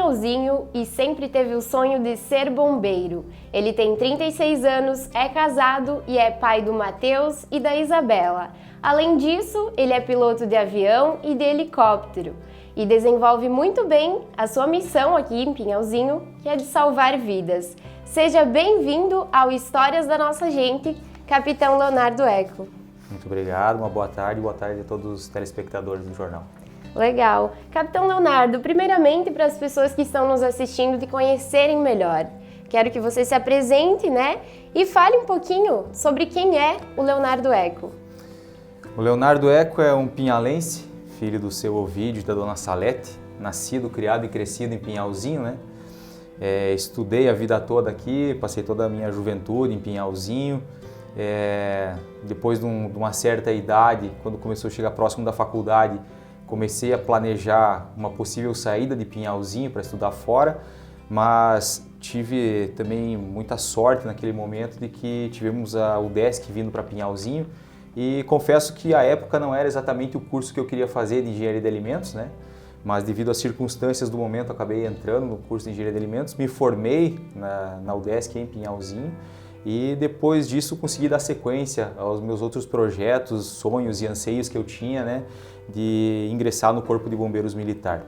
Pinhalzinho e sempre teve o sonho de ser bombeiro. Ele tem 36 anos, é casado e é pai do Matheus e da Isabela. Além disso, ele é piloto de avião e de helicóptero e desenvolve muito bem a sua missão aqui em Pinhalzinho, que é de salvar vidas. Seja bem-vindo ao Histórias da Nossa Gente, Capitão Leonardo Eco. Muito obrigado, uma boa tarde a todos os telespectadores do jornal. Legal. Capitão Leonardo, primeiramente para as pessoas que estão nos assistindo te conhecerem melhor, quero que você se apresente, né? E fale um pouquinho sobre quem é o Leonardo Eco. O Leonardo Eco é um pinhalense, filho do seu Ovídio e da dona Salete, nascido, criado e crescido em Pinhalzinho, né? Estudei a vida toda aqui, passei toda a minha juventude em Pinhalzinho. Depois de uma certa idade, quando começou a chegar próximo da faculdade, comecei a planejar uma possível saída de Pinhalzinho para estudar fora, mas tive também muita sorte naquele momento de que tivemos a UDESC vindo para Pinhalzinho e confesso que à época não era exatamente o curso que eu queria fazer de Engenharia de Alimentos, né? Mas devido às circunstâncias do momento acabei entrando no curso de Engenharia de Alimentos, me formei na UDESC em Pinhalzinho e depois disso consegui dar sequência aos meus outros projetos, sonhos e anseios que eu tinha, né, de ingressar no Corpo de Bombeiros Militar.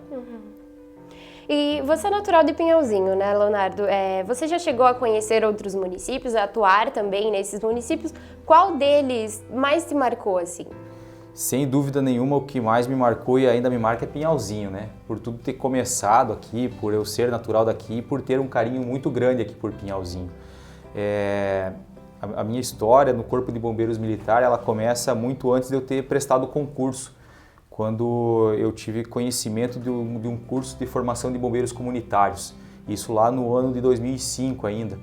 E você é natural de Pinhalzinho, né, Leonardo? Você já chegou a conhecer outros municípios, a atuar também nesses municípios? Qual deles mais te marcou, assim? Sem dúvida nenhuma, o que mais me marcou e ainda me marca é Pinhalzinho, né? Por tudo ter começado aqui, por eu ser natural daqui e por ter um carinho muito grande aqui por Pinhalzinho. A minha história no Corpo de Bombeiros Militar, ela começa muito antes de eu ter prestado o concurso, quando eu tive conhecimento de um curso de formação de bombeiros comunitários, isso lá no ano de 2005 ainda.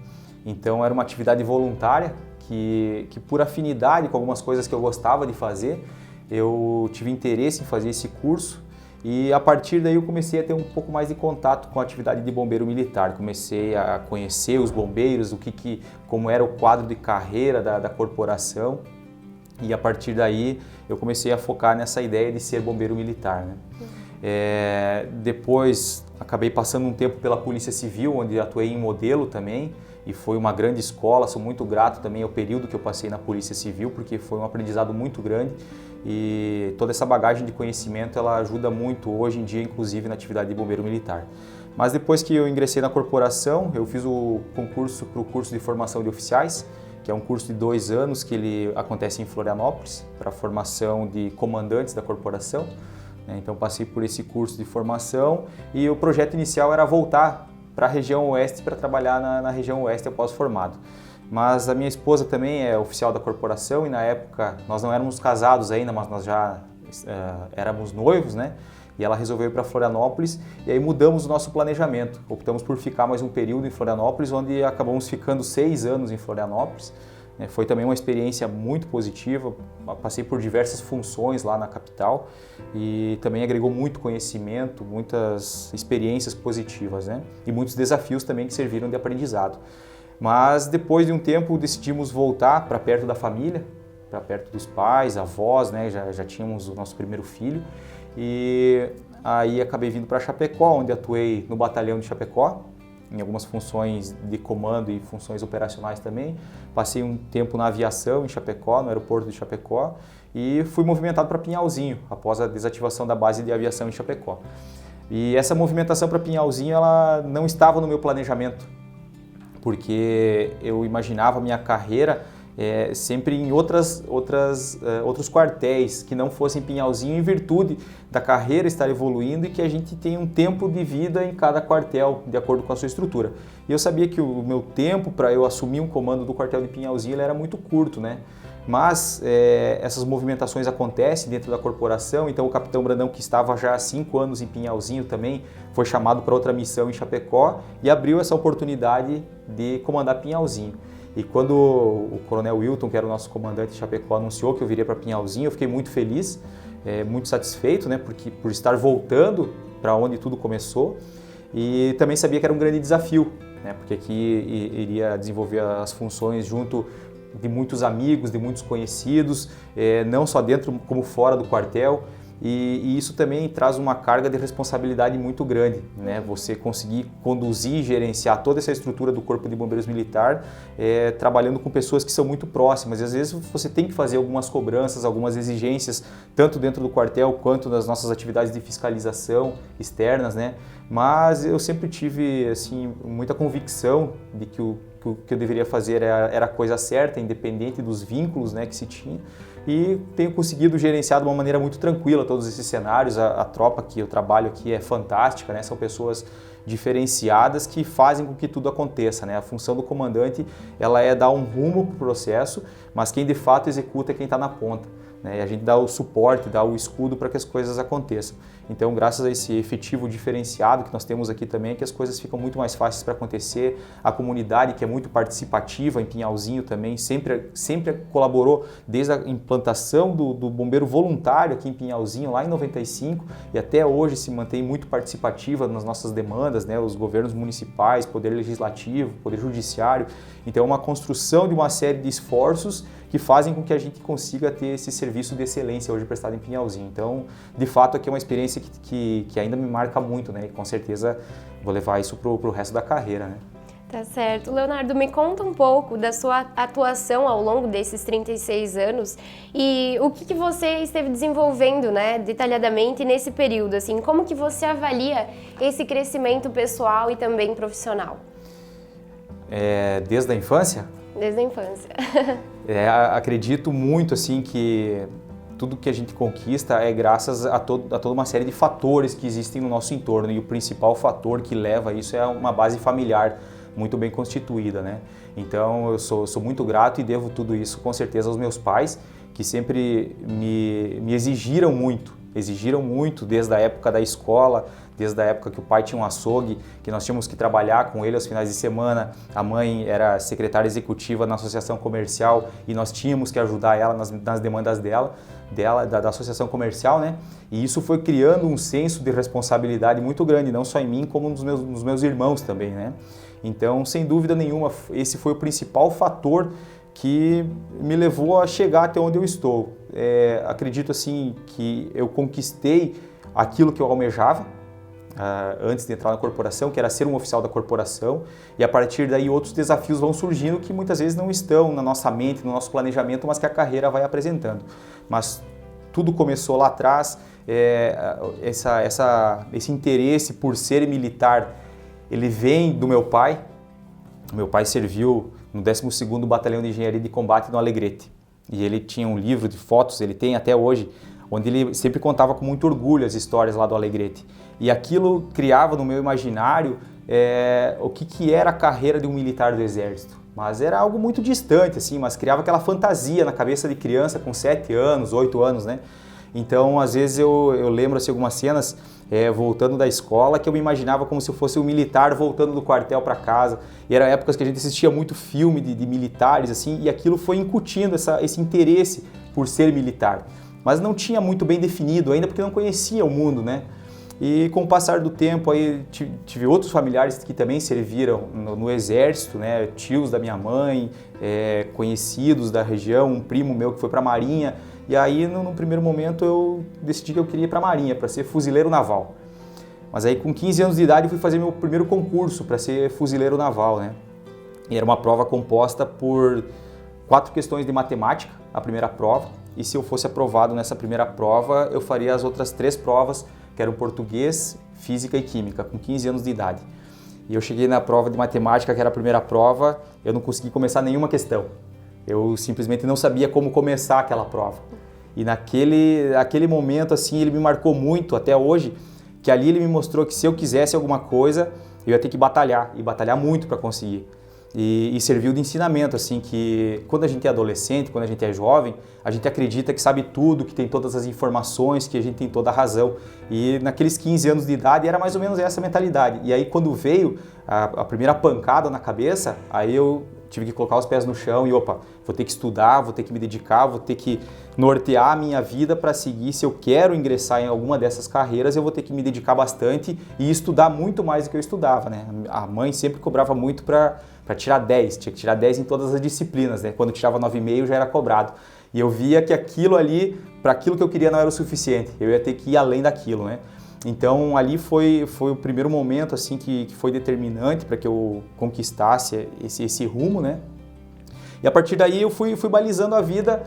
Então era uma atividade voluntária que por afinidade com algumas coisas que eu gostava de fazer, eu tive interesse em fazer esse curso e a partir daí eu comecei a ter um pouco mais de contato com a atividade de bombeiro militar. Comecei a conhecer os bombeiros, como era o quadro de carreira da corporação e a partir daí eu comecei a focar nessa ideia de ser bombeiro militar, né? Depois acabei passando um tempo pela Polícia Civil, onde atuei em modelo também e foi uma grande escola. Sou muito grato também ao período que eu passei na Polícia Civil, porque foi um aprendizado muito grande e toda essa bagagem de conhecimento ela ajuda muito hoje em dia, inclusive na atividade de bombeiro militar. Mas depois que eu ingressei na corporação, eu fiz o concurso para o curso de formação de oficiais, que é um curso de 2 anos que ele acontece em Florianópolis, para a formação de comandantes da corporação. Então passei por esse curso de formação e o projeto inicial era voltar para a região oeste para trabalhar na região oeste após formado. Mas a minha esposa também é oficial da corporação e na época nós não éramos casados ainda, mas nós já éramos noivos, né? E ela resolveu ir para Florianópolis e aí mudamos o nosso planejamento. Optamos por ficar mais um período em Florianópolis, onde acabamos ficando 6 anos em Florianópolis. Foi também uma experiência muito positiva, passei por diversas funções lá na capital e também agregou muito conhecimento, muitas experiências positivas, né? E muitos desafios também que serviram de aprendizado. Mas depois de um tempo decidimos voltar para perto da família, para perto dos pais, avós, né? Já tínhamos o nosso primeiro filho e aí acabei vindo para Chapecó, onde atuei no batalhão de Chapecó, em algumas funções de comando e funções operacionais também. Passei um tempo na aviação em Chapecó, no aeroporto de Chapecó e fui movimentado para Pinhalzinho, após a desativação da base de aviação em Chapecó. E essa movimentação para Pinhalzinho ela não estava no meu planejamento, porque eu imaginava a minha carreira sempre em outros quartéis que não fossem Pinhalzinho, em virtude da carreira estar evoluindo e que a gente tem um tempo de vida em cada quartel, de acordo com a sua estrutura. E eu sabia que o meu tempo para eu assumir um comando do quartel de Pinhalzinho ele era muito curto, né? Mas essas movimentações acontecem dentro da corporação, então o capitão Brandão, que estava já há 5 anos em Pinhalzinho também, foi chamado para outra missão em Chapecó e abriu essa oportunidade de comandar Pinhalzinho. E quando o coronel Wilton, que era o nosso comandante de Chapecó, anunciou que eu viria para Pinhalzinho, eu fiquei muito feliz, muito satisfeito, né, por estar voltando para onde tudo começou e também sabia que era um grande desafio, né, porque aqui iria desenvolver as funções junto de muitos amigos, de muitos conhecidos, não só dentro como fora do quartel. e isso também traz uma carga de responsabilidade muito grande, né? Você conseguir conduzir e gerenciar toda essa estrutura do Corpo de Bombeiros Militar, trabalhando com pessoas que são muito próximas, e às vezes você tem que fazer algumas cobranças, algumas exigências, tanto dentro do quartel quanto nas nossas atividades de fiscalização externas, né? Mas eu sempre tive assim, muita convicção de que o que eu deveria fazer era a coisa certa, independente dos vínculos, né, que se tinha, e tenho conseguido gerenciar de uma maneira muito tranquila todos esses cenários. A tropa que eu trabalho aqui é fantástica, né? São pessoas diferenciadas que fazem com que tudo aconteça, né? A função do comandante, ela é dar um rumo para o processo, mas quem de fato executa é quem está na ponta, né? E a gente dá o suporte, dá o escudo para que as coisas aconteçam. Então, graças a esse efetivo diferenciado que nós temos aqui também, é que as coisas ficam muito mais fáceis para acontecer. A comunidade, que é muito participativa em Pinhalzinho também, sempre colaborou desde a implantação do bombeiro voluntário aqui em Pinhalzinho, lá em 95, e até hoje se mantém muito participativa nas nossas demandas, né? Os governos municipais, Poder Legislativo, Poder Judiciário. Então, é uma construção de uma série de esforços que fazem com que a gente consiga ter esse serviço de excelência hoje prestado em Pinhalzinho. Então, de fato, aqui é uma experiência que ainda me marca muito, né? E com certeza vou levar isso pro resto da carreira, né? Tá certo. Leonardo, me conta um pouco da sua atuação ao longo desses 36 anos e o que você esteve desenvolvendo, né, detalhadamente nesse período, assim, como que você avalia esse crescimento pessoal e também profissional? Desde a infância? Desde a infância. Acredito muito assim que tudo que a gente conquista é graças a toda uma série de fatores que existem no nosso entorno, e o principal fator que leva a isso é uma base familiar muito bem constituída, né? Então eu sou muito grato e devo tudo isso com certeza aos meus pais, que sempre me exigiram muito desde a época da escola, desde a época que o pai tinha um açougue, que nós tínhamos que trabalhar com ele aos finais de semana. A mãe era secretária executiva na associação comercial e nós tínhamos que ajudar ela nas demandas da associação comercial, né? E isso foi criando um senso de responsabilidade muito grande, não só em mim, como nos meus irmãos também, né? Então, sem dúvida nenhuma, esse foi o principal fator que me levou a chegar até onde eu estou. Acredito assim que eu conquistei aquilo que eu almejava antes de entrar na corporação, que era ser um oficial da corporação, e a partir daí outros desafios vão surgindo que muitas vezes não estão na nossa mente, no nosso planejamento, mas que a carreira vai apresentando. Mas tudo começou lá atrás, esse interesse por ser militar, ele vem do meu pai. Meu pai serviu no 12º Batalhão de Engenharia de Combate no Alegrete, e ele tinha um livro de fotos, ele tem até hoje, onde ele sempre contava com muito orgulho as histórias lá do Alegrete. E aquilo criava no meu imaginário o que era a carreira de um militar do Exército. Mas era algo muito distante, assim, mas criava aquela fantasia na cabeça de criança com 7 anos, 8 anos, né? Então, às vezes eu lembro assim, algumas cenas voltando da escola que eu me imaginava como se eu fosse um militar voltando do quartel para casa. E eram épocas que a gente assistia muito filme de militares, assim, e aquilo foi incutindo esse interesse por ser militar. Mas não tinha muito bem definido ainda, porque não conhecia o mundo, né? E com o passar do tempo, aí tive outros familiares que também serviram no Exército, né? Tios da minha mãe, conhecidos da região, um primo meu que foi para a Marinha. E aí, no primeiro momento, eu decidi que eu queria ir para a Marinha, para ser fuzileiro naval. Mas aí, com 15 anos de idade, eu fui fazer meu primeiro concurso para ser fuzileiro naval, né? E era uma prova composta por 4 questões de matemática, a primeira prova. E se eu fosse aprovado nessa primeira prova, eu faria as outras 3 provas, que eram português, física e química, com 15 anos de idade. E eu cheguei na prova de matemática, que era a primeira prova, eu não consegui começar nenhuma questão. Eu simplesmente não sabia como começar aquela prova. E naquele momento, assim, ele me marcou muito até hoje, que ali ele me mostrou que se eu quisesse alguma coisa, eu ia ter que batalhar, e batalhar muito para conseguir. E serviu de ensinamento, assim, que quando a gente é adolescente, quando a gente é jovem, a gente acredita que sabe tudo, que tem todas as informações, que a gente tem toda a razão. E naqueles 15 anos de idade era mais ou menos essa mentalidade. E aí quando veio a primeira pancada na cabeça, aí eu tive que colocar os pés no chão e opa, vou ter que estudar, vou ter que me dedicar, vou ter que nortear a minha vida para seguir. Se eu quero ingressar em alguma dessas carreiras, eu vou ter que me dedicar bastante e estudar muito mais do que eu estudava, né? A mãe sempre cobrava muito para tirar 10, tinha que tirar 10 em todas as disciplinas, né? Quando tirava 9,5 já era cobrado. E eu via que aquilo ali para aquilo que eu queria não era o suficiente, eu ia ter que ir além daquilo, né? Então ali foi o primeiro momento assim que foi determinante para que eu conquistasse esse rumo, né? E a partir daí eu fui balizando a vida,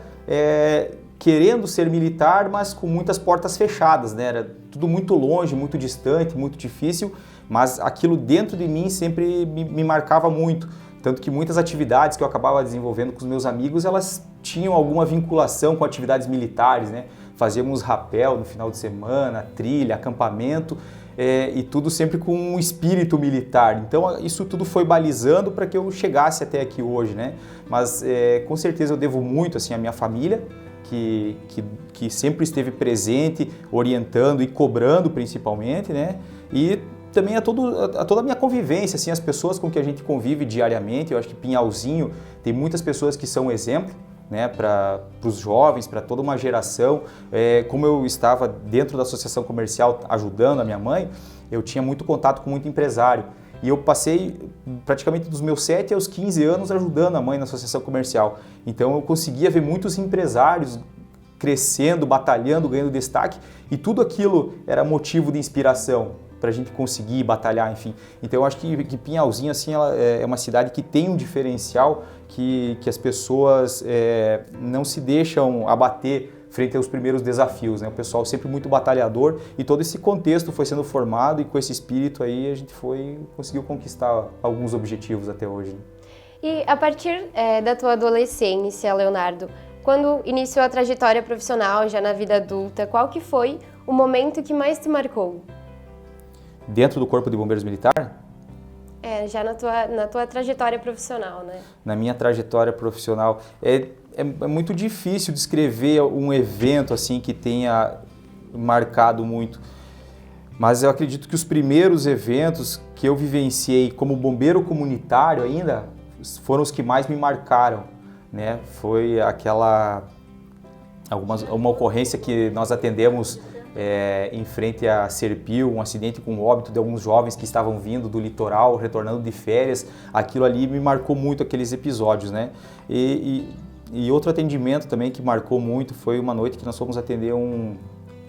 querendo ser militar, mas com muitas portas fechadas, né? Era tudo muito longe, muito distante, muito difícil, mas aquilo dentro de mim sempre me marcava muito. Tanto que muitas atividades que eu acabava desenvolvendo com os meus amigos, elas tinham alguma vinculação com atividades militares, né? Fazíamos rapel no final de semana, trilha, acampamento, e tudo sempre com um espírito militar. Então isso tudo foi balizando para que eu chegasse até aqui hoje, né? Mas com certeza eu devo muito assim à minha família, que sempre esteve presente, orientando e cobrando principalmente, né? E também a toda a minha convivência, assim, as pessoas com que a gente convive diariamente. Eu acho que Pinhalzinho tem muitas pessoas que são exemplo, né, para os jovens, para toda uma geração. Como eu estava dentro da associação comercial ajudando a minha mãe, eu tinha muito contato com muito empresário. E eu passei praticamente dos meus 7 aos 15 anos ajudando a mãe na associação comercial. Então eu conseguia ver muitos empresários crescendo, batalhando, ganhando destaque, e tudo aquilo era motivo de inspiração para a gente conseguir batalhar, enfim. Então eu acho que Pinhalzinho assim, ela é uma cidade que tem um diferencial que as pessoas não se deixam abater frente aos primeiros desafios, né? O pessoal sempre muito batalhador, e todo esse contexto foi sendo formado, e com esse espírito aí a gente conseguiu conquistar alguns objetivos até hoje, né? E a partir da tua adolescência, Leonardo, quando iniciou a trajetória profissional, já na vida adulta, qual que foi o momento que mais te marcou? Dentro do Corpo de Bombeiros Militar? Já na tua trajetória profissional, né? Na minha trajetória profissional. É muito difícil descrever um evento assim que tenha marcado muito. Mas eu acredito que os primeiros eventos que eu vivenciei como bombeiro comunitário ainda foram os que mais me marcaram, né? Foi uma ocorrência que nós atendemos em frente a Serpil, um acidente com óbito de alguns jovens que estavam vindo do litoral, retornando de férias. Aquilo ali me marcou muito, aqueles episódios, né? E outro atendimento também que marcou muito foi uma noite que nós fomos atender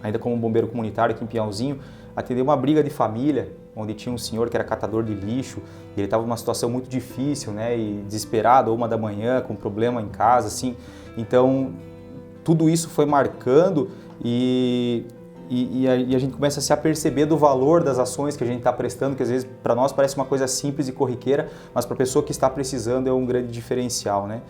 ainda como bombeiro comunitário aqui em Pinhalzinho, atender uma briga de família, onde tinha um senhor que era catador de lixo, e ele estava numa situação muito difícil, né? E desesperado, 1 da manhã, com problema em casa, assim. Então, tudo isso foi marcando e a gente começa a se aperceber do valor das ações que a gente está prestando, que às vezes para nós parece uma coisa simples e corriqueira, mas para a pessoa que está precisando é um grande diferencial, né?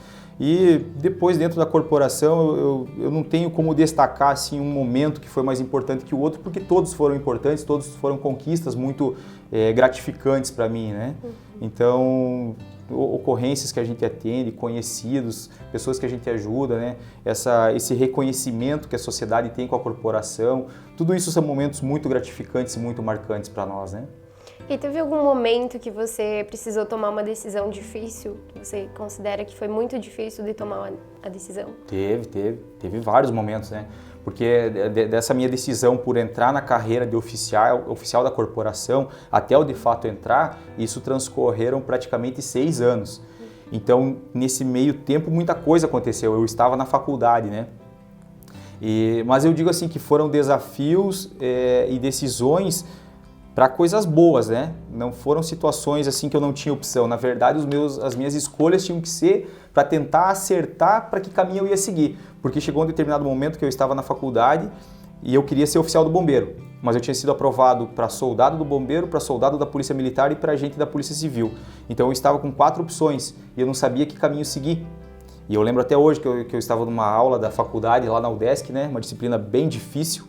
E depois, dentro da corporação, eu não tenho como destacar assim, um momento que foi mais importante que o outro, porque todos foram importantes, todos foram conquistas muito gratificantes para mim, né? Então, ocorrências que a gente atende, conhecidos, pessoas que a gente ajuda, né? Esse reconhecimento que a sociedade tem com a corporação, tudo isso são momentos muito gratificantes e muito marcantes para nós, né? E teve algum momento que você precisou tomar uma decisão difícil, que você considera que foi muito difícil de tomar a decisão? Teve vários momentos, né? Porque dessa minha decisão por entrar na carreira de oficial da corporação até eu de fato entrar, isso transcorreram praticamente 6 anos. Então, nesse meio tempo, muita coisa aconteceu. Eu estava na faculdade, né? Mas eu digo assim que foram desafios e decisões para coisas boas, né? Não foram situações assim que eu não tinha opção. Na verdade, as minhas escolhas tinham que ser para tentar acertar para que caminho eu ia seguir. Porque chegou um determinado momento que eu estava na faculdade e eu queria ser oficial do bombeiro. Mas eu tinha sido aprovado para soldado do bombeiro, para soldado da Polícia Militar e para agente da Polícia Civil. Então eu estava com 4 opções e eu não sabia que caminho seguir. E eu lembro até hoje que eu estava numa aula da faculdade lá na UDESC, né? Uma disciplina bem difícil.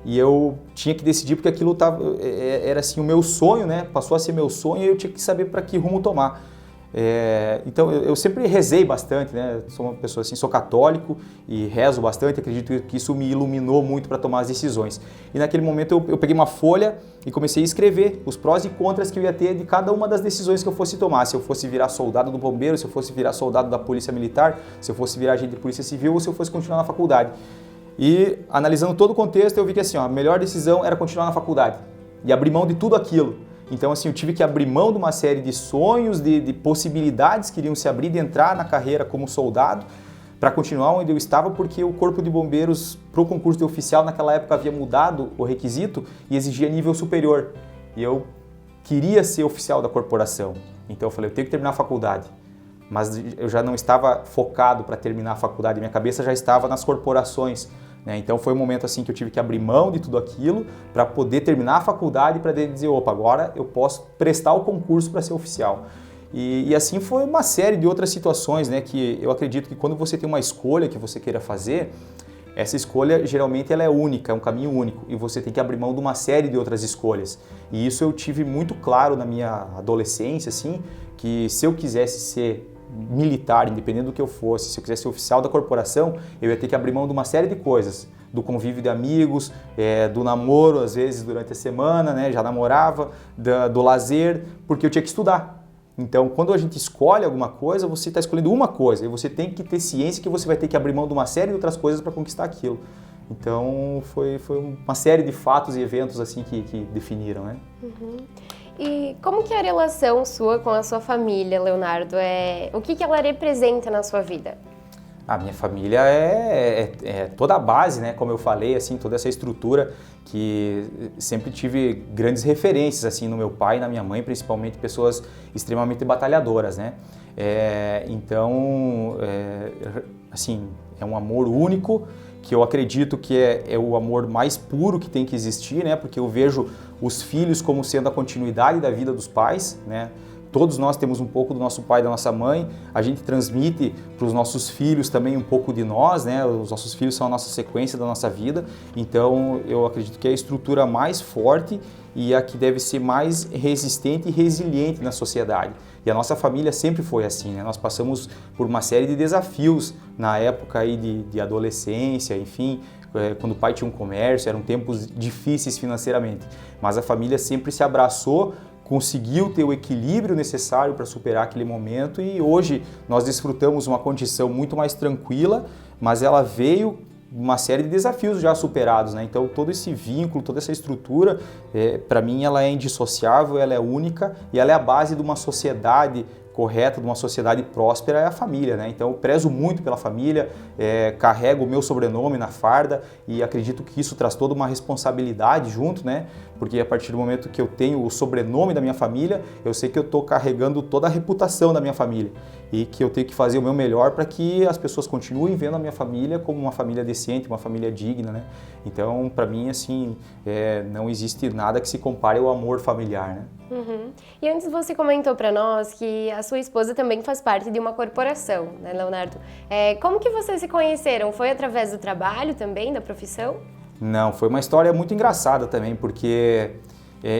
E eu tinha que decidir porque aquilo era assim o meu sonho, né? Passou a ser meu sonho e eu tinha que saber para que rumo tomar. Então eu sempre rezei bastante, né? Sou uma pessoa assim, sou católico e rezo bastante, acredito que isso me iluminou muito para tomar as decisões. E naquele momento eu peguei uma folha e comecei a escrever os prós e contras que eu ia ter de cada uma das decisões que eu fosse tomar. Se eu fosse virar soldado do bombeiro, se eu fosse virar soldado da Polícia Militar, se eu fosse virar agente de Polícia Civil ou se eu fosse continuar na faculdade. E analisando todo o contexto, eu vi que assim, a melhor decisão era continuar na faculdade e abrir mão de tudo aquilo. Então assim, eu tive que abrir mão de uma série de sonhos, de possibilidades que iriam se abrir de entrar na carreira como soldado, para continuar onde eu estava, porque o Corpo de Bombeiros, para o concurso de oficial, naquela época havia mudado o requisito e exigia nível superior. E eu queria ser oficial da corporação. Então eu falei, eu tenho que terminar a faculdade. Mas eu já não estava focado para terminar a faculdade, minha cabeça já estava nas corporações, né? Então foi um momento assim que eu tive que abrir mão de tudo aquilo para poder terminar a faculdade, para dizer, opa, agora eu posso prestar o concurso para ser oficial. E assim foi uma série de outras situações, né? Que eu acredito que quando você tem uma escolha que você queira fazer, essa escolha geralmente ela é única, é um caminho único e você tem que abrir mão de uma série de outras escolhas. E isso eu tive muito claro na minha adolescência, assim, que se eu quisesse ser militar, independente do que eu fosse, se eu quisesse ser oficial da corporação, eu ia ter que abrir mão de uma série de coisas, do convívio de amigos, do namoro, às vezes durante a semana, né, já namorava, do lazer, porque eu tinha que estudar. Então, quando a gente escolhe alguma coisa, você está escolhendo uma coisa e você tem que ter ciência que você vai ter que abrir mão de uma série de outras coisas para conquistar aquilo. Então, foi uma série de fatos e eventos assim que definiram, né? Uhum. E como que é a relação sua com a sua família, Leonardo? O que ela representa na sua vida? A minha família é toda a base, né? Como eu falei, assim, toda essa estrutura que sempre tive grandes referências assim no meu pai e na minha mãe, principalmente pessoas extremamente batalhadoras, né? Então, assim, é um amor único que eu acredito que é o amor mais puro que tem que existir, né? Porque eu vejo os filhos como sendo a continuidade da vida dos pais, né? Todos nós temos um pouco do nosso pai e da nossa mãe, a gente transmite para os nossos filhos também um pouco de nós, né? Os nossos filhos são a nossa sequência da nossa vida, então eu acredito que é a estrutura mais forte e a que deve ser mais resistente e resiliente na sociedade. E a nossa família sempre foi assim, né? Nós passamos por uma série de desafios na época aí de adolescência, enfim, quando o pai tinha um comércio, eram tempos difíceis financeiramente, mas a família sempre se abraçou, conseguiu ter o equilíbrio necessário para superar aquele momento e hoje nós desfrutamos uma condição muito mais tranquila, mas ela veio uma série de desafios já superados, né? Então todo esse vínculo, toda essa estrutura, para mim ela é indissociável, ela é única e ela é a base de uma sociedade correta, de uma sociedade próspera, é a família, né? Então eu prezo muito pela família, carrego o meu sobrenome na farda e acredito que isso traz toda uma responsabilidade junto, né? Porque a partir do momento que eu tenho o sobrenome da minha família, eu sei que eu estou carregando toda a reputação da minha família e que eu tenho que fazer o meu melhor para que as pessoas continuem vendo a minha família como uma família decente, uma família digna, né? Então, para mim, assim, não existe nada que se compare ao amor familiar, né? Uhum. E antes você comentou para nós que a sua esposa também faz parte de uma corporação, né, Leonardo? Como que vocês se conheceram? Foi através do trabalho também, da profissão? Não, foi uma história muito engraçada também, porque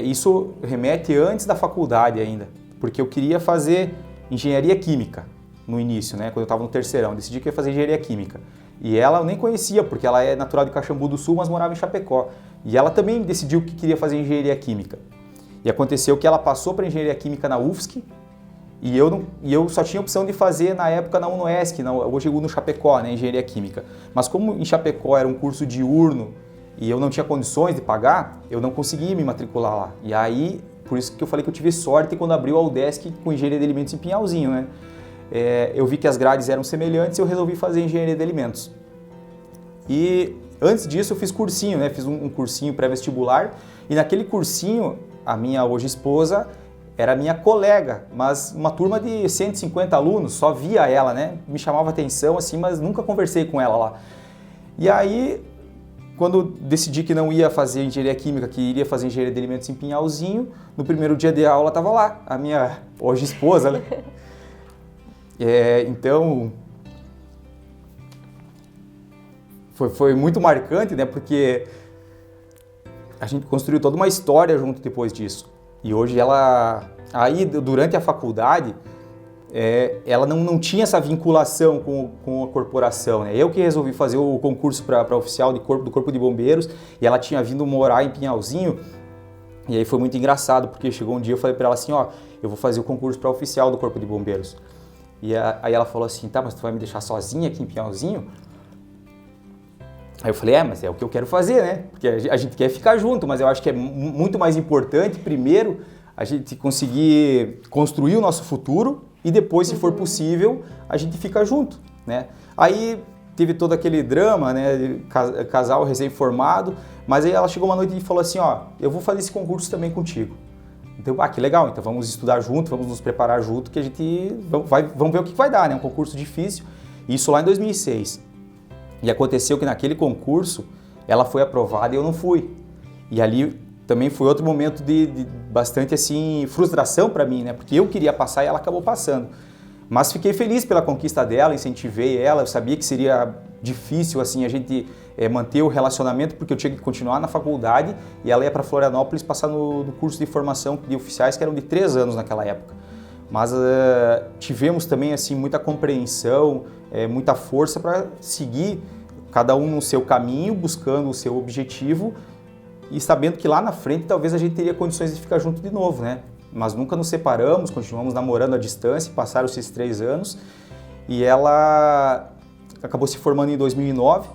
isso remete antes da faculdade ainda, porque eu queria fazer engenharia química no início, né, quando eu estava no terceirão, decidi que ia fazer engenharia química. E ela eu nem conhecia, porque ela é natural de Caxambu do Sul, mas morava em Chapecó. E ela também decidiu que queria fazer engenharia química. E aconteceu que ela passou para engenharia química na UFSC e eu só tinha opção de fazer na época na UNOESC, hoje no Chapecó, né, engenharia química. Mas como em Chapecó era um curso diurno e eu não tinha condições de pagar, eu não conseguia me matricular lá. E aí, por isso que eu falei que eu tive sorte quando abriu a UDESC com engenharia de alimentos em Pinhalzinho, né? Eu vi que as grades eram semelhantes e eu resolvi fazer engenharia de alimentos. E antes disso eu fiz cursinho, né? Fiz um cursinho pré-vestibular e naquele cursinho a minha hoje esposa era minha colega, mas uma turma de 150 alunos, só via ela, né? Me chamava atenção assim, mas nunca conversei com ela lá. E aí, quando decidi que não ia fazer engenharia química, que iria fazer engenharia de alimentos em Pinhalzinho, no primeiro dia de aula estava lá, a minha hoje esposa, né? Então, foi muito marcante, né? Porque a gente construiu toda uma história junto depois disso. E hoje ela, aí durante a faculdade, ela não tinha essa vinculação com a corporação, né? Eu que resolvi fazer o concurso para oficial do Corpo de Bombeiros e ela tinha vindo morar em Pinhalzinho. E aí foi muito engraçado, porque chegou um dia eu falei para ela assim, ó, eu vou fazer o concurso para oficial do Corpo de Bombeiros. E aí ela falou assim, tá, mas tu vai me deixar sozinha aqui em Pinhalzinho? Aí eu falei, mas é o que eu quero fazer, né? Porque a gente quer ficar junto, mas eu acho que é muito mais importante, primeiro, a gente conseguir construir o nosso futuro e depois, se for possível, a gente fica junto. né? Aí teve todo aquele drama, né, de casal recém-formado, mas aí ela chegou uma noite e falou assim, ó, eu vou fazer esse concurso também contigo. Então, que legal, então vamos estudar junto, vamos nos preparar junto, que a gente vamos ver o que vai dar, né? Um concurso difícil, isso lá em 2006. E aconteceu que naquele concurso, ela foi aprovada e eu não fui. E ali também foi outro momento de bastante, assim, frustração para mim, né? Porque eu queria passar e ela acabou passando. Mas fiquei feliz pela conquista dela, incentivei ela, eu sabia que seria difícil, assim, a gente manter o relacionamento, porque eu tinha que continuar na faculdade e ela ia para Florianópolis passar no curso de formação de oficiais, que eram de 3 anos naquela época. Mas tivemos também, assim, muita compreensão, muita força para seguir cada um no seu caminho, buscando o seu objetivo e sabendo que lá na frente talvez a gente teria condições de ficar junto de novo, né? Mas nunca nos separamos, continuamos namorando à distância, passaram esses 3 anos e ela acabou se formando em 2009,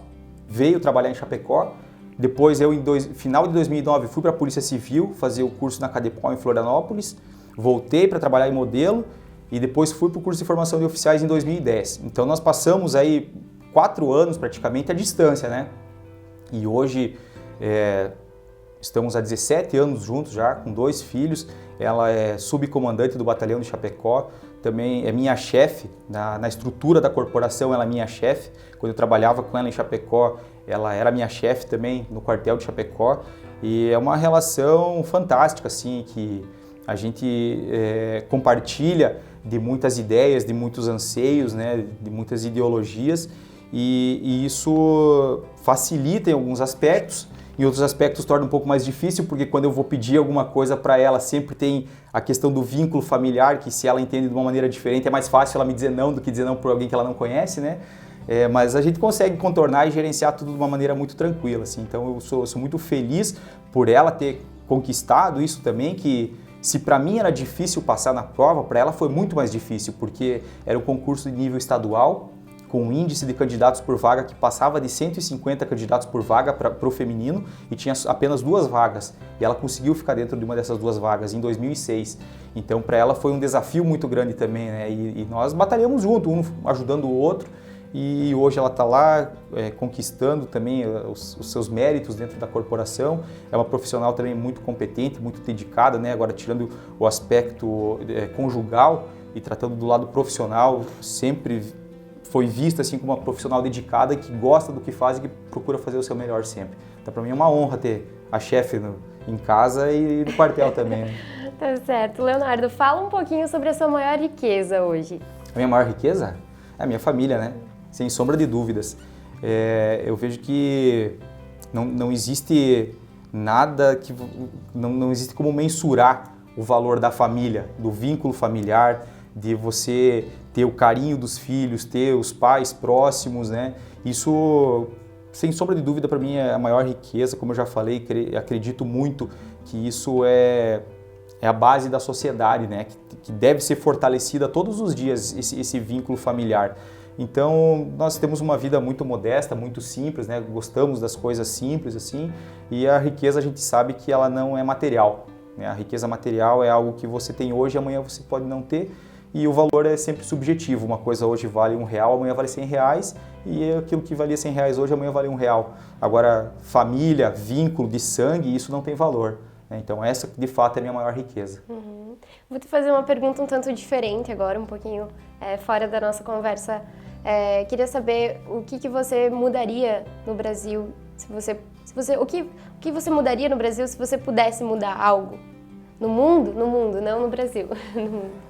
veio trabalhar em Chapecó. Depois eu, final de 2009, fui para a Polícia Civil fazer o curso na Cadepol em Florianópolis, voltei para trabalhar em modelo e depois fui para o curso de formação de oficiais em 2010. Então nós passamos aí 4 anos praticamente à distância, né? E hoje estamos há 17 anos juntos já, com 2 filhos. Ela é subcomandante do batalhão de Chapecó, também é minha chefe, na estrutura da corporação ela é minha chefe. Quando eu trabalhava com ela em Chapecó, ela era minha chefe também no quartel de Chapecó. E é uma relação fantástica, assim, que a gente compartilha de muitas ideias, de muitos anseios, né, de muitas ideologias. E isso facilita em alguns aspectos. Em outros aspectos torna um pouco mais difícil, porque quando eu vou pedir alguma coisa para ela, sempre tem a questão do vínculo familiar, que se ela entende de uma maneira diferente, é mais fácil ela me dizer não do que dizer não por alguém que ela não conhece, né? Mas a gente consegue contornar e gerenciar tudo de uma maneira muito tranquila, assim. Então eu sou muito feliz por ela ter conquistado isso também, que se para mim era difícil passar na prova, para ela foi muito mais difícil, porque era um concurso de nível estadual, com um índice de candidatos por vaga que passava de 150 candidatos por vaga para o feminino e tinha apenas 2 vagas. E ela conseguiu ficar dentro de uma dessas 2 vagas em 2006. Então, para ela foi um desafio muito grande também, né? E nós batalhamos junto, um ajudando o outro. E hoje ela está lá conquistando também os seus méritos dentro da corporação. É uma profissional também muito competente, muito dedicada, né? Agora tirando o aspecto conjugal e tratando do lado profissional, sempre foi vista assim como uma profissional dedicada que gosta do que faz e que procura fazer o seu melhor sempre. Então, para mim é uma honra ter a chefe em casa e no quartel também. Né? Tá certo. Leonardo, fala um pouquinho sobre a sua maior riqueza hoje. A minha maior riqueza? É a minha família, né? Sem sombra de dúvidas. Eu vejo que não existe nada que... Não existe como mensurar o valor da família, do vínculo familiar, de você ter o carinho dos filhos, ter os pais próximos, né? Isso, sem sombra de dúvida, para mim é a maior riqueza. Como eu já falei, acredito muito que isso é a base da sociedade, né? Que deve ser fortalecida todos os dias, esse vínculo familiar. Então, nós temos uma vida muito modesta, muito simples, né? Gostamos das coisas simples, assim, e a riqueza a gente sabe que ela não é material, né? A riqueza material é algo que você tem hoje e amanhã você pode não ter, e o valor é sempre subjetivo. Uma coisa hoje vale R$1, amanhã vale R$100, e aquilo que valia R$100 hoje, amanhã vale R$1. Agora, família, vínculo de sangue, isso não tem valor. Né? Então, essa, de fato, é a minha maior riqueza. Uhum. Vou te fazer uma pergunta um tanto diferente agora, um pouquinho fora da nossa conversa. Queria saber o que você mudaria no Brasil, o que você mudaria no Brasil se você pudesse mudar algo? No mundo, não no Brasil. No mundo.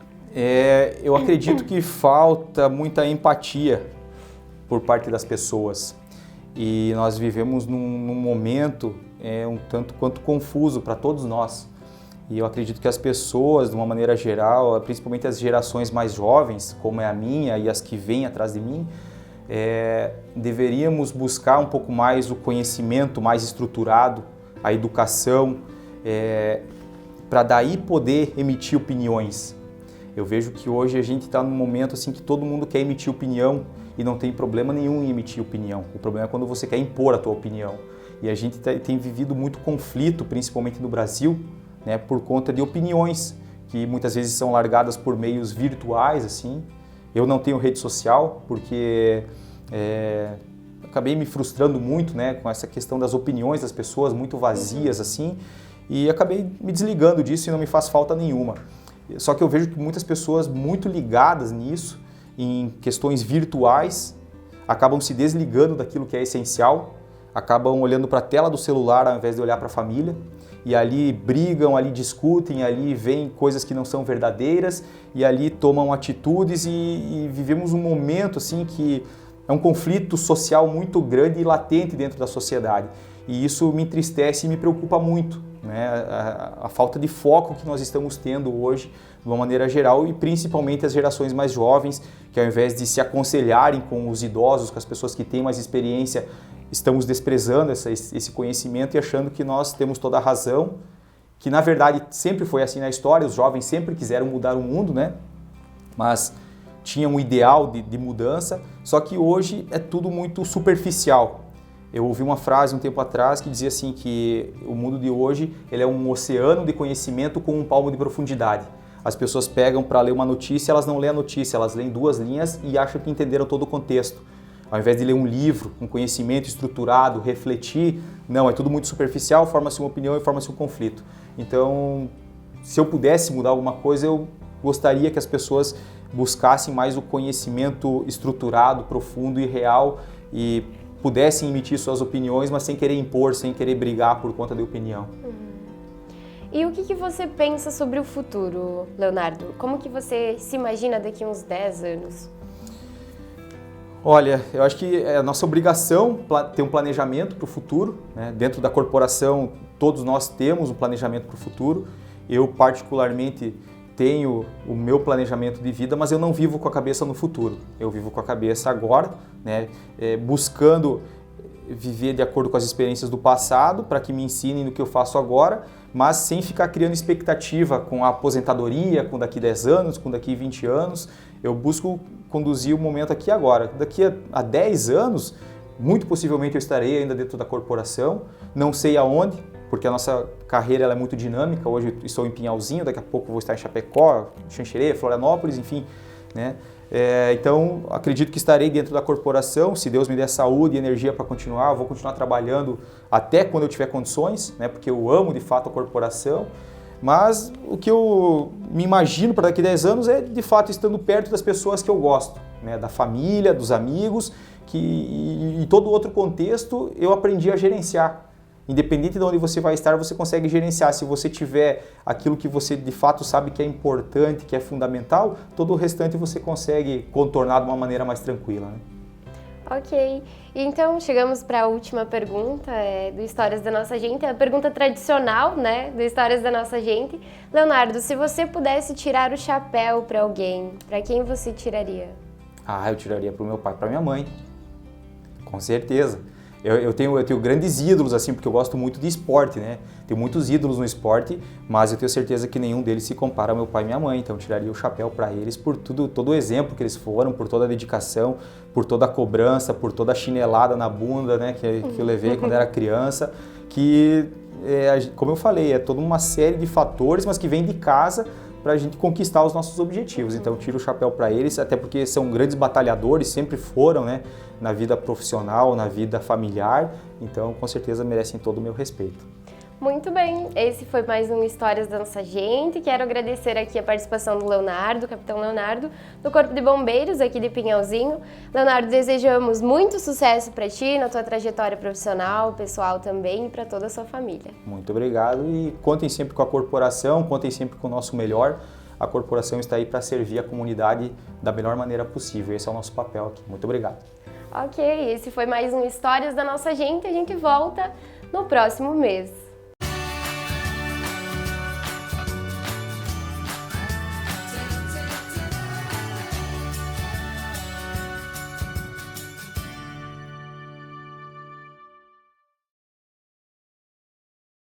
Eu acredito que falta muita empatia por parte das pessoas e nós vivemos num momento um tanto quanto confuso para todos nós, e eu acredito que as pessoas, de uma maneira geral, principalmente as gerações mais jovens, como é a minha e as que vêm atrás de mim, deveríamos buscar um pouco mais o conhecimento mais estruturado, a educação, para daí poder emitir opiniões. Eu vejo que hoje a gente está num momento assim que todo mundo quer emitir opinião e não tem problema nenhum em emitir opinião. O problema é quando você quer impor a tua opinião. E a gente tem vivido muito conflito, principalmente no Brasil, né, por conta de opiniões que muitas vezes são largadas por meios virtuais, assim. Eu não tenho rede social porque acabei me frustrando muito, né, com essa questão das opiniões das pessoas muito vazias assim, e acabei me desligando disso e não me faz falta nenhuma. Só que eu vejo que muitas pessoas muito ligadas nisso, em questões virtuais, acabam se desligando daquilo que é essencial, acabam olhando para a tela do celular ao invés de olhar para a família, e ali brigam, ali discutem, ali veem coisas que não são verdadeiras, e ali tomam atitudes e vivemos um momento assim que é um conflito social muito grande e latente dentro da sociedade. E isso me entristece e me preocupa muito, né? A falta de foco que nós estamos tendo hoje, de uma maneira geral, e principalmente as gerações mais jovens, que ao invés de se aconselharem com os idosos, com as pessoas que têm mais experiência, estamos desprezando esse conhecimento e achando que nós temos toda a razão, que na verdade sempre foi assim na história, os jovens sempre quiseram mudar o mundo, né? Mas tinha um ideal de mudança, só que hoje é tudo muito superficial. Eu ouvi uma frase um tempo atrás que dizia assim que o mundo de hoje ele é um oceano de conhecimento com um palmo de profundidade. As pessoas pegam para ler uma notícia, elas não leem a notícia, elas leem 2 linhas e acham que entenderam todo o contexto. Ao invés de ler um livro, um conhecimento estruturado, refletir, não, é tudo muito superficial, forma-se uma opinião e forma-se um conflito. Então, se eu pudesse mudar alguma coisa, eu gostaria que as pessoas buscassem mais o conhecimento estruturado, profundo e real e pudessem emitir suas opiniões, mas sem querer impor, sem querer brigar por conta de opinião. E o que você pensa sobre o futuro, Leonardo? Como que você se imagina daqui a uns 10 anos? Olha, eu acho que é a nossa obrigação ter um planejamento para o futuro, né? Dentro da corporação, todos nós temos um planejamento para o futuro. Eu, particularmente, tenho o meu planejamento de vida, mas eu não vivo com a cabeça no futuro. Eu vivo com a cabeça agora, né? Buscando viver de acordo com as experiências do passado, para que me ensinem no que eu faço agora, mas sem ficar criando expectativa com a aposentadoria, com daqui 10 anos, com daqui 20 anos. Eu busco conduzir o momento aqui e agora. Daqui a 10 anos, muito possivelmente eu estarei ainda dentro da corporação, não sei aonde, porque a nossa carreira ela é muito dinâmica. Hoje eu estou em Pinhalzinho, daqui a pouco vou estar em Chapecó, Xanxerê, Florianópolis, enfim, né? Então, acredito que estarei dentro da corporação, se Deus me der saúde e energia para continuar, eu vou continuar trabalhando até quando eu tiver condições, né? Porque eu amo de fato a corporação, mas o que eu me imagino para daqui a 10 anos é de fato estando perto das pessoas que eu gosto, né? Da família, dos amigos, e todo outro contexto eu aprendi a gerenciar. Independente de onde você vai estar, você consegue gerenciar. Se você tiver aquilo que você de fato sabe que é importante, que é fundamental, todo o restante você consegue contornar de uma maneira mais tranquila, né? Ok, então chegamos para a última pergunta do Histórias da Nossa Gente, a pergunta tradicional, né, do Histórias da Nossa Gente. Leonardo, se você pudesse tirar o chapéu para alguém, para quem você tiraria? Eu tiraria para o meu pai, para minha mãe, com certeza. Eu tenho grandes ídolos, assim, porque eu gosto muito de esporte, né? Tenho muitos ídolos no esporte, mas eu tenho certeza que nenhum deles se compara ao meu pai e minha mãe. Então eu tiraria o chapéu para eles por todo o exemplo que eles foram, por toda a dedicação, por toda a cobrança, por toda a chinelada na bunda, né, que eu levei quando era criança, que, como eu falei, é toda uma série de fatores, mas que vem de casa para a gente conquistar os nossos objetivos. Então eu tiro o chapéu para eles, até porque são grandes batalhadores, sempre foram, né, na vida profissional, na vida familiar, então com certeza merecem todo o meu respeito. Muito bem, esse foi mais um Histórias da Nossa Gente. Quero agradecer aqui a participação do Leonardo, Capitão Leonardo, do Corpo de Bombeiros aqui de Pinhalzinho. Leonardo, desejamos muito sucesso para ti, na tua trajetória profissional, pessoal também e para toda a sua família. Muito obrigado e contem sempre com a corporação, contem sempre com o nosso melhor. A corporação está aí para servir a comunidade da melhor maneira possível. Esse é o nosso papel aqui. Muito obrigado. Ok, esse foi mais um Histórias da Nossa Gente. A gente volta no próximo mês.